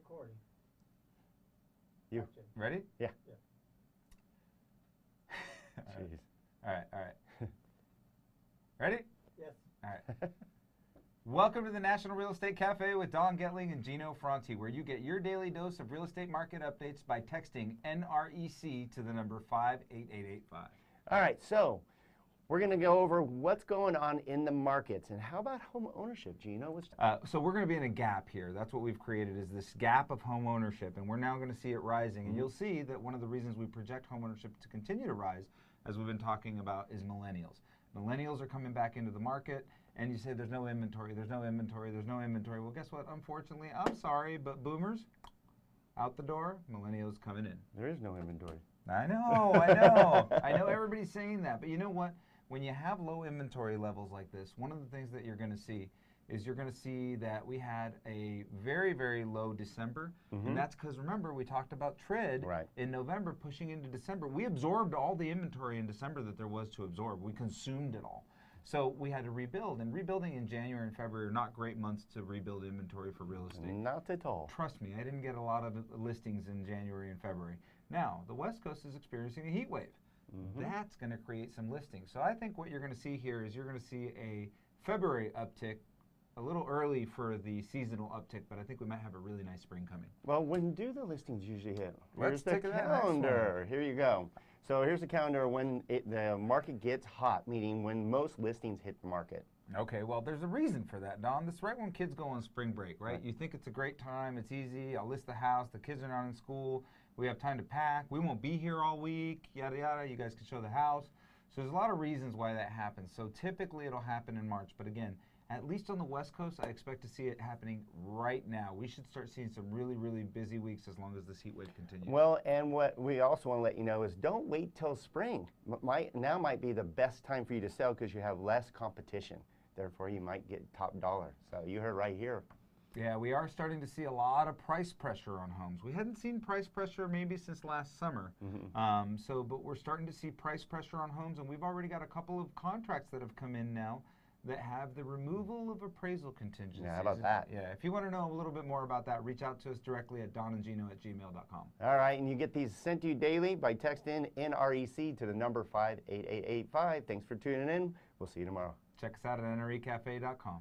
recording. You Action. ready? Yeah. Jeez. All right. Ready? Yes. All right. Welcome to the National Real Estate Cafe with Don Getling and Gino Franti, where you get your daily dose of real estate market updates by texting NREC to the number 58885. All right, so we're going to go over what's going on in the markets. And how about home ownership, Gino? So we're going to be in a gap here. That's what we've created, is this gap of home ownership, and we're now going to see it rising. And you'll see that one of the reasons we project home ownership to continue to rise, as we've been talking about, is millennials. Millennials are coming back into the market, and you say there's no inventory, there's no inventory, there's no inventory. Well, guess what? Unfortunately, I'm sorry, but boomers, out the door, millennials coming in. There is no inventory. I know, I know. I know everybody's saying that, but you know what? When you have low inventory levels like this, one of the things that you're going to see is you're going to see that we had a very, very low December, and that's because, remember, we talked about TRID in November pushing into December. We absorbed all the inventory in December that there was to absorb. We consumed it all. So we had to rebuild, and rebuilding in January and February are not great months to rebuild inventory for real estate. Not at all. Trust me, I didn't get a lot of listings in January and February. Now, the West Coast is experiencing a heat wave. That's going to create some listings. So I think what you're going to see here is you're going to see a February uptick, a little early for the seasonal uptick, but I think we might have a really nice spring coming. Well, when do the listings usually hit? Let's Here's the take calendar. Here you go. So here's the calendar when the market gets hot, meaning when most listings hit the market. Okay, well, there's a reason for that, Don. That's right when kids go on spring break, right? You think it's a great time, it's easy, I'll list the house, the kids are not in school, we have time to pack, we won't be here all week, yada, yada, you guys can show the house. So there's a lot of reasons why that happens. So typically it'll happen in March, but again, at least on the West Coast, I expect to see it happening right now. We should start seeing some really, really busy weeks as long as this heat wave continues. Well, and what we also want to let you know is don't wait till spring. Now might be the best time for you to sell because you have less competition. Therefore, you might get top dollar. So you heard right here. Yeah, we are starting to see a lot of price pressure on homes. We hadn't seen price pressure maybe since last summer. But we're starting to see price pressure on homes, and we've already got a couple of contracts that have come in now that have the removal of appraisal contingencies. Yeah, how about that? Yeah, if you want to know a little bit more about that, reach out to us directly at donandgino@gmail.com. All right, and you get these sent to you daily by texting NREC to the number 58885. Thanks for tuning in. We'll see you tomorrow. Check us out at nrecafe.com.